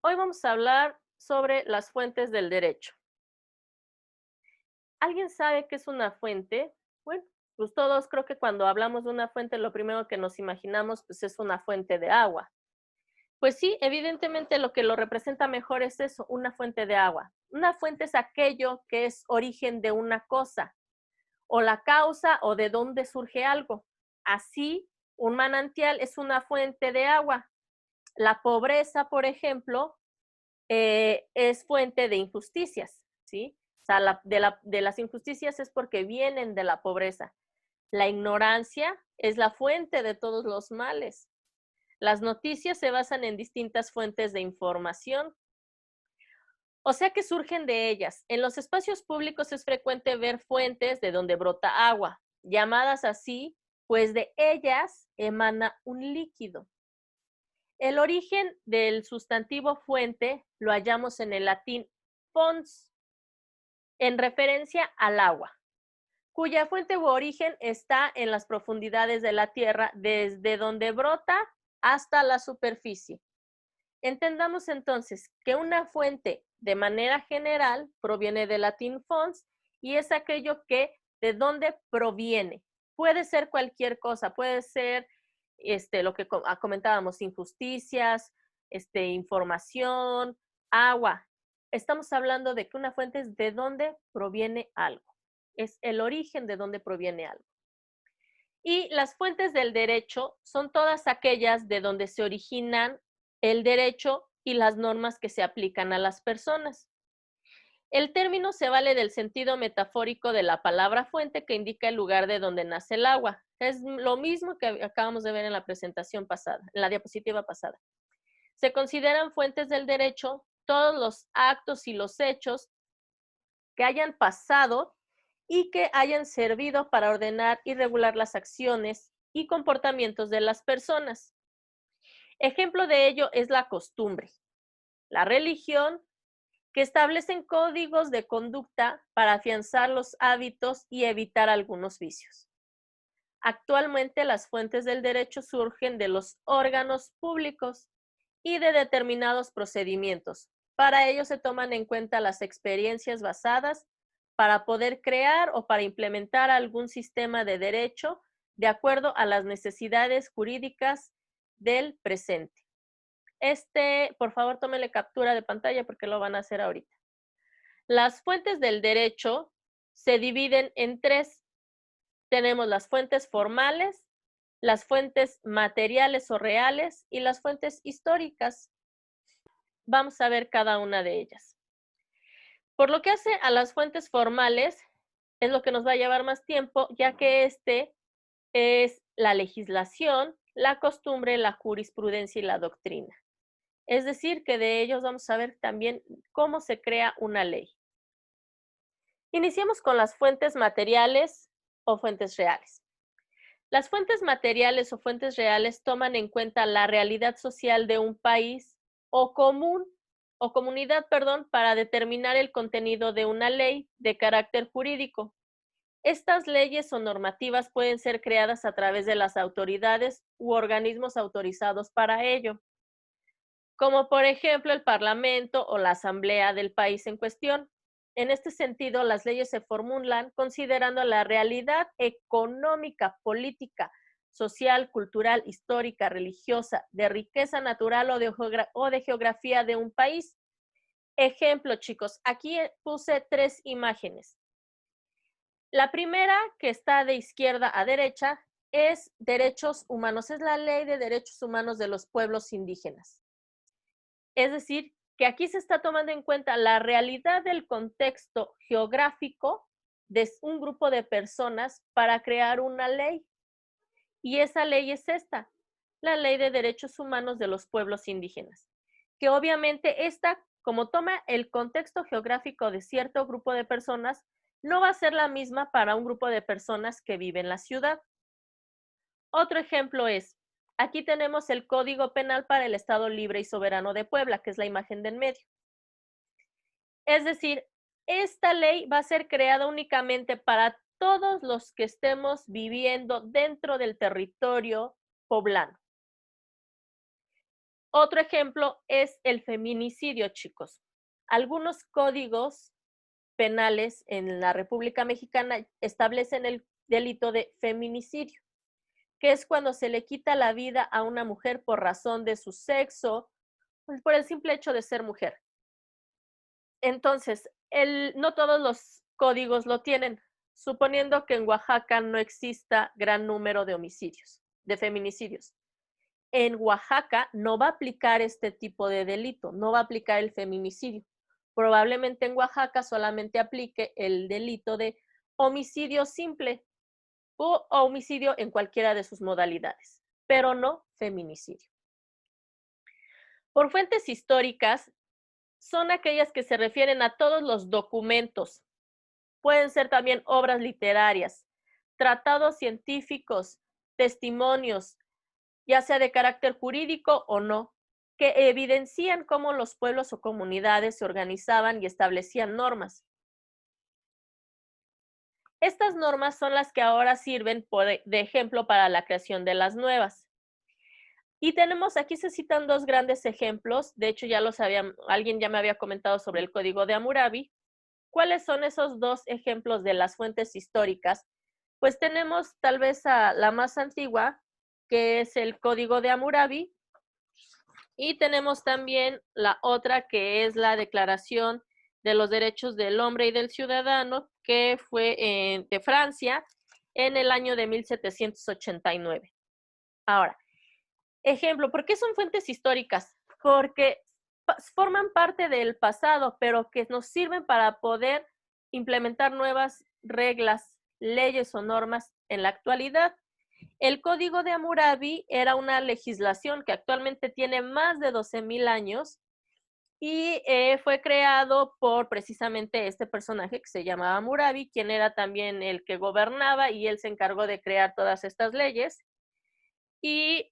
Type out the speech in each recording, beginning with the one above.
Hoy vamos a hablar sobre las fuentes del derecho. ¿Alguien sabe qué es una fuente? Bueno, pues todos creo que cuando hablamos de una fuente, lo primero que nos imaginamos, pues es una fuente de agua. Pues sí, evidentemente lo que lo representa mejor es eso, una fuente de agua. Una fuente es aquello que es origen de una cosa, o la causa o de dónde surge algo. Así, un manantial es una fuente de agua. La pobreza, por ejemplo, es fuente de injusticias, ¿sí? O sea, de las injusticias es porque vienen de la pobreza. La ignorancia es la fuente de todos los males. Las noticias se basan en distintas fuentes de información, o sea que surgen de ellas. En los espacios públicos es frecuente ver fuentes de donde brota agua, llamadas así, pues de ellas emana un líquido. El origen del sustantivo fuente lo hallamos en el latín fons, en referencia al agua, cuya fuente u origen está en las profundidades de la tierra, desde donde brota hasta la superficie. Entendamos entonces que una fuente, de manera general, proviene del latín fons y es aquello que de dónde proviene. Puede ser cualquier cosa, puede ser lo que comentábamos, injusticias, información, agua. Estamos hablando de que una fuente es de dónde proviene algo. Es el origen de dónde proviene algo. Y las fuentes del derecho son todas aquellas de donde se originan el derecho y las normas que se aplican a las personas. El término se vale del sentido metafórico de la palabra fuente que indica el lugar de donde nace el agua. Es lo mismo que acabamos de ver en la presentación pasada, en la diapositiva pasada. Se consideran fuentes del derecho todos los actos y los hechos que hayan pasado y que hayan servido para ordenar y regular las acciones y comportamientos de las personas. Ejemplo de ello es la costumbre, la religión, que establecen códigos de conducta para afianzar los hábitos y evitar algunos vicios. Actualmente las fuentes del derecho surgen de los órganos públicos y de determinados procedimientos. Para ello se toman en cuenta las experiencias basadas para poder crear o para implementar algún sistema de derecho de acuerdo a las necesidades jurídicas del presente. Por favor, tómenle captura de pantalla porque lo van a hacer ahorita. Las fuentes del derecho se dividen en tres. Tenemos las fuentes formales, las fuentes materiales o reales y las fuentes históricas. Vamos a ver cada una de ellas. Por lo que hace a las fuentes formales, es lo que nos va a llevar más tiempo, ya que es la legislación, la costumbre, la jurisprudencia y la doctrina. Es decir, que de ellos vamos a ver también cómo se crea una ley. Iniciemos con las fuentes materiales o fuentes reales. Las fuentes materiales o fuentes reales toman en cuenta la realidad social de un país o comunidad, para determinar el contenido de una ley de carácter jurídico. Estas leyes o normativas pueden ser creadas a través de las autoridades u organismos autorizados para ello, como por ejemplo el Parlamento o la Asamblea del país en cuestión. En este sentido, las leyes se formulan considerando la realidad económica, política, social, cultural, histórica, religiosa, de riqueza natural o de geografía de un país. Ejemplo, chicos, aquí puse tres imágenes. La primera, que está de izquierda a derecha, es derechos humanos, es la ley de derechos humanos de los pueblos indígenas. Es decir, que aquí se está tomando en cuenta la realidad del contexto geográfico de un grupo de personas para crear una ley. Y esa ley es esta, la Ley de Derechos Humanos de los Pueblos Indígenas, que obviamente esta, como toma el contexto geográfico de cierto grupo de personas, no va a ser la misma para un grupo de personas que vive en la ciudad. Otro ejemplo es, aquí tenemos el Código Penal para el Estado Libre y Soberano de Puebla, que es la imagen del medio. Es decir, esta ley va a ser creada únicamente para todos los que estemos viviendo dentro del territorio poblano. Otro ejemplo es el feminicidio, chicos. Algunos códigos penales en la República Mexicana establecen el delito de feminicidio, que es cuando se le quita la vida a una mujer por razón de su sexo, pues por el simple hecho de ser mujer. Entonces, no todos los códigos lo tienen, suponiendo que en Oaxaca no exista gran número de homicidios, de feminicidios. En Oaxaca no va a aplicar este tipo de delito, no va a aplicar el feminicidio. Probablemente en Oaxaca solamente aplique el delito de homicidio simple o homicidio en cualquiera de sus modalidades, pero no feminicidio. Por fuentes históricas, son aquellas que se refieren a todos los documentos. Pueden ser también obras literarias, tratados científicos, testimonios, ya sea de carácter jurídico o no, que evidencian cómo los pueblos o comunidades se organizaban y establecían normas. Estas normas son las que ahora sirven de ejemplo para la creación de las nuevas. Y tenemos, aquí se citan dos grandes ejemplos, de hecho ya lo sabían, alguien ya me había comentado sobre el Código de Hammurabi. ¿Cuáles son esos dos ejemplos de las fuentes históricas? Pues tenemos tal vez a la más antigua, que es el Código de Hammurabi, y tenemos también la otra, que es la Declaración de los Derechos del Hombre y del Ciudadano, que fue de Francia en el año de 1789. Ahora, ejemplo, ¿por qué son fuentes históricas? Porque forman parte del pasado, pero que nos sirven para poder implementar nuevas reglas, leyes o normas en la actualidad. El Código de Hammurabi era una legislación que actualmente tiene más de 12,000 años y fue creado por precisamente este personaje que se llamaba Hammurabi, quien era también el que gobernaba, y él se encargó de crear todas estas leyes. Y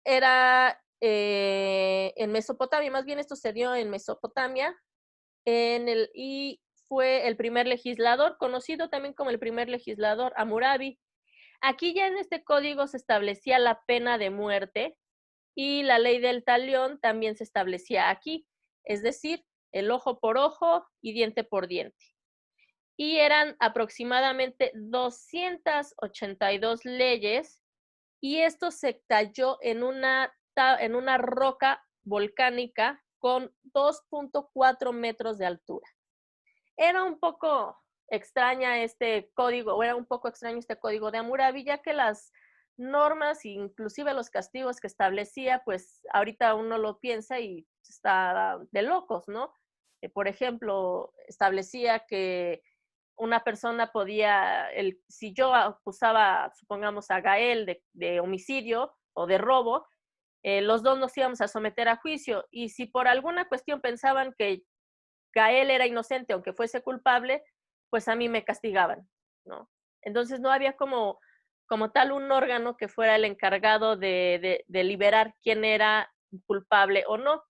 era en Mesopotamia, más bien esto se dio en Mesopotamia, y fue el primer legislador, conocido también como el primer legislador, Hammurabi. Aquí ya en este código se establecía la pena de muerte y la ley del talión también se establecía aquí, es decir, el ojo por ojo y diente por diente. Y eran aproximadamente 282 leyes, y esto se cayó en una roca volcánica con 2.4 metros de altura. Era un poco extraña este código, o era un poco extraño este código de Hammurabi, ya que las normas, inclusive los castigos que establecía, pues ahorita uno lo piensa y está de locos, ¿no? Por ejemplo, establecía que una persona podía, si yo acusaba, supongamos, a Gael de homicidio o de robo, los dos nos íbamos a someter a juicio, y si por alguna cuestión pensaban que Gael era inocente aunque fuese culpable, pues a mí me castigaban, ¿no? Entonces no había como tal un órgano que fuera el encargado de deliberar quién era culpable o no.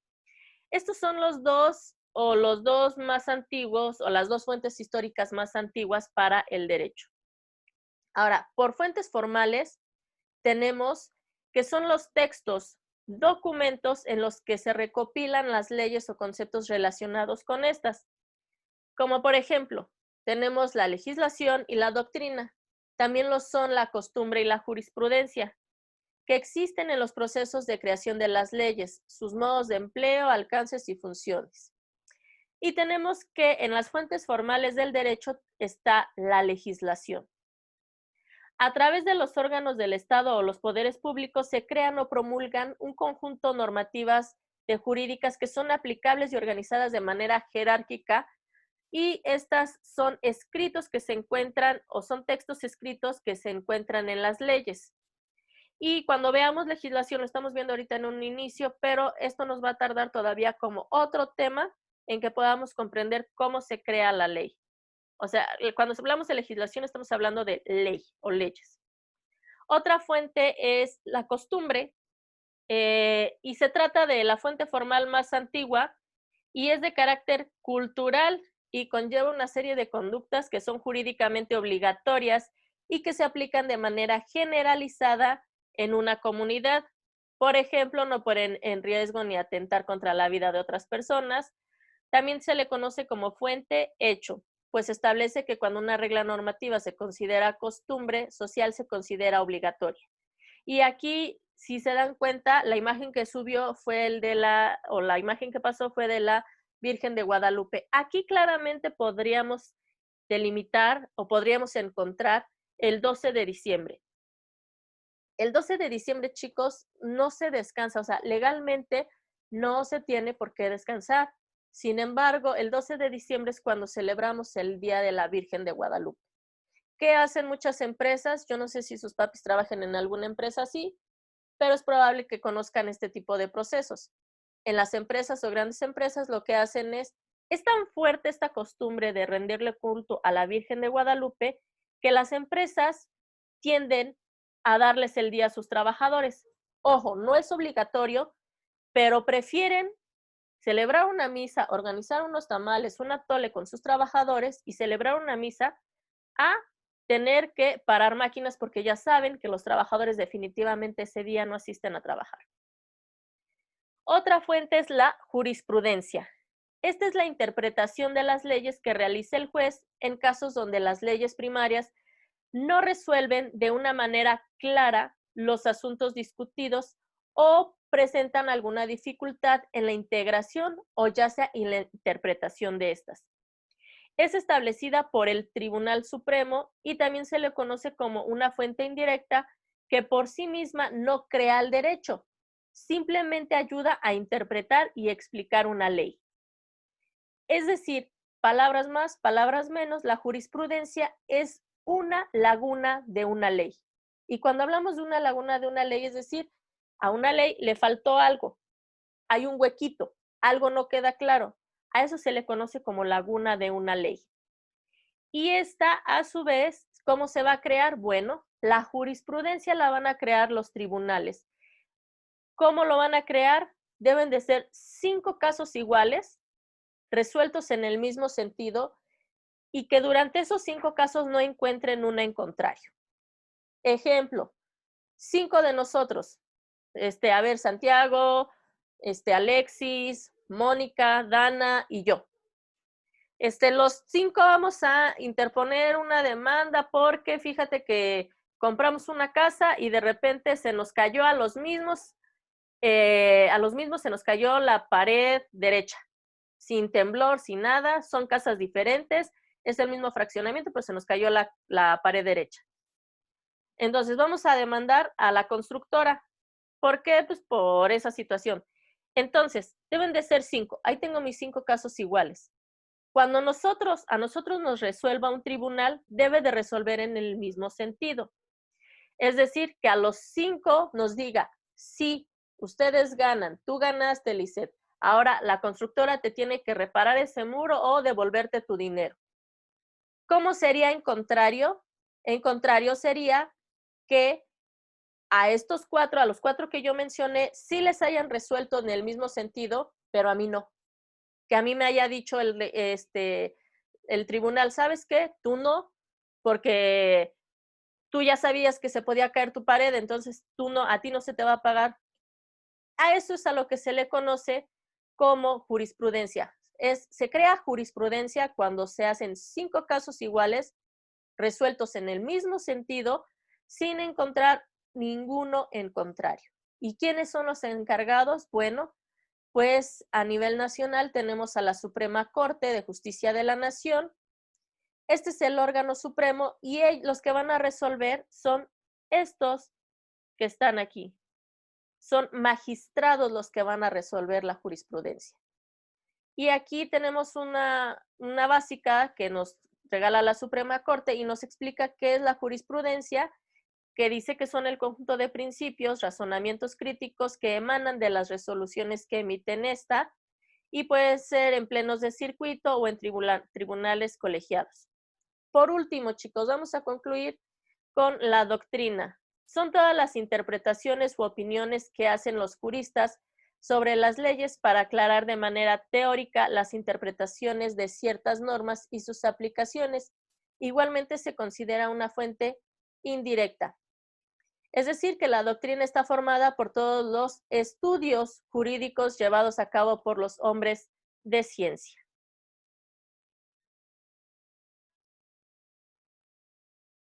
Estos son los dos más antiguos, o las dos fuentes históricas más antiguas para el derecho. Ahora, por fuentes formales tenemos que son los textos, documentos en los que se recopilan las leyes o conceptos relacionados con estas. Como por ejemplo, tenemos la legislación y la doctrina. También lo son la costumbre y la jurisprudencia, que existen en los procesos de creación de las leyes, sus modos de empleo, alcances y funciones. Y tenemos que en las fuentes formales del derecho está la legislación. A través de los órganos del Estado o los poderes públicos se crean o promulgan un conjunto de normativas jurídicas que son aplicables y organizadas de manera jerárquica, y estas son escritos que se encuentran, o son textos escritos que se encuentran en las leyes. Y cuando veamos legislación, lo estamos viendo ahorita en un inicio, pero esto nos va a tardar todavía como otro tema en que podamos comprender cómo se crea la ley. O sea, cuando hablamos de legislación estamos hablando de ley o leyes. Otra fuente es la costumbre, y se trata de la fuente formal más antigua y es de carácter cultural y conlleva una serie de conductas que son jurídicamente obligatorias y que se aplican de manera generalizada en una comunidad. Por ejemplo, no poner en riesgo ni atentar contra la vida de otras personas. También se le conoce como fuente hecho, pues establece que cuando una regla normativa se considera costumbre social, se considera obligatoria. Y aquí, si se dan cuenta, la imagen que subió fue la imagen que pasó fue de la Virgen de Guadalupe. Aquí claramente podríamos delimitar o podríamos encontrar el 12 de diciembre. El 12 de diciembre, chicos, no se descansa, o sea, legalmente no se tiene por qué descansar. Sin embargo, el 12 de diciembre es cuando celebramos el Día de la Virgen de Guadalupe. ¿Qué hacen muchas empresas? Yo no sé si sus papis trabajan en alguna empresa así, pero es probable que conozcan este tipo de procesos. En las empresas o grandes empresas lo que hacen es tan fuerte esta costumbre de rendirle culto a la Virgen de Guadalupe que las empresas tienden a darles el día a sus trabajadores. Ojo, no es obligatorio, pero prefieren celebrar una misa, organizar unos tamales, un atole con sus trabajadores y celebrar una misa a tener que parar máquinas porque ya saben que los trabajadores definitivamente ese día no asisten a trabajar. Otra fuente es la jurisprudencia. Esta es la interpretación de las leyes que realiza el juez en casos donde las leyes primarias no resuelven de una manera clara los asuntos discutidos o presentan alguna dificultad en la integración o ya sea en la interpretación de estas. Es establecida por el Tribunal Supremo y también se le conoce como una fuente indirecta que por sí misma no crea el derecho, simplemente ayuda a interpretar y explicar una ley. Es decir, palabras más, palabras menos, la jurisprudencia es una laguna de una ley. Y cuando hablamos de una laguna de una ley, es decir, a una ley le faltó algo, hay un huequito, algo no queda claro. A eso se le conoce como laguna de una ley. Y esta, a su vez, ¿cómo se va a crear? Bueno, la jurisprudencia la van a crear los tribunales. ¿Cómo lo van a crear? Deben de ser 5 casos iguales, resueltos en el mismo sentido, y que durante esos 5 casos no encuentren una en contrario. Ejemplo, 5 de nosotros, a ver, Santiago, Alexis, Mónica, Dana y yo. Los 5 vamos a interponer una demanda porque fíjate que compramos una casa y de repente se nos cayó a los mismos se nos cayó la pared derecha, sin temblor, sin nada, son casas diferentes, es el mismo fraccionamiento, pero se nos cayó la pared derecha. Entonces vamos a demandar a la constructora. ¿Por qué? Pues por esa situación. Entonces, deben de ser 5. Ahí tengo mis 5 casos iguales. Cuando a nosotros nos resuelva un tribunal, debe de resolver en el mismo sentido. Es decir, que a los 5 nos diga, sí, ustedes ganan, tú ganaste, Lisette. Ahora la constructora te tiene que reparar ese muro o devolverte tu dinero. ¿Cómo sería en contrario? En contrario sería que a estos 4, a los 4 que yo mencioné, sí les hayan resuelto en el mismo sentido, pero a mí no. Que a mí me haya dicho el tribunal, ¿sabes qué? Tú no, porque tú ya sabías que se podía caer tu pared, entonces a ti no se te va a pagar. A eso es a lo que se le conoce como jurisprudencia. Se crea jurisprudencia cuando se hacen 5 casos iguales, resueltos en el mismo sentido, sin encontrar ninguno en contrario. ¿Y quiénes son los encargados? Bueno, pues a nivel nacional tenemos a la Suprema Corte de Justicia de la Nación. Este es el órgano supremo y los que van a resolver son estos que están aquí. Son magistrados los que van a resolver la jurisprudencia. Y aquí tenemos una básica que nos regala la Suprema Corte y nos explica qué es la jurisprudencia, que dice que son el conjunto de principios, razonamientos críticos que emanan de las resoluciones que emiten esta y puede ser en plenos de circuito o en tribunales colegiados. Por último, chicos, vamos a concluir con la doctrina. Son todas las interpretaciones u opiniones que hacen los juristas sobre las leyes para aclarar de manera teórica las interpretaciones de ciertas normas y sus aplicaciones. Igualmente se considera una fuente indirecta. Es decir, que la doctrina está formada por todos los estudios jurídicos llevados a cabo por los hombres de ciencia.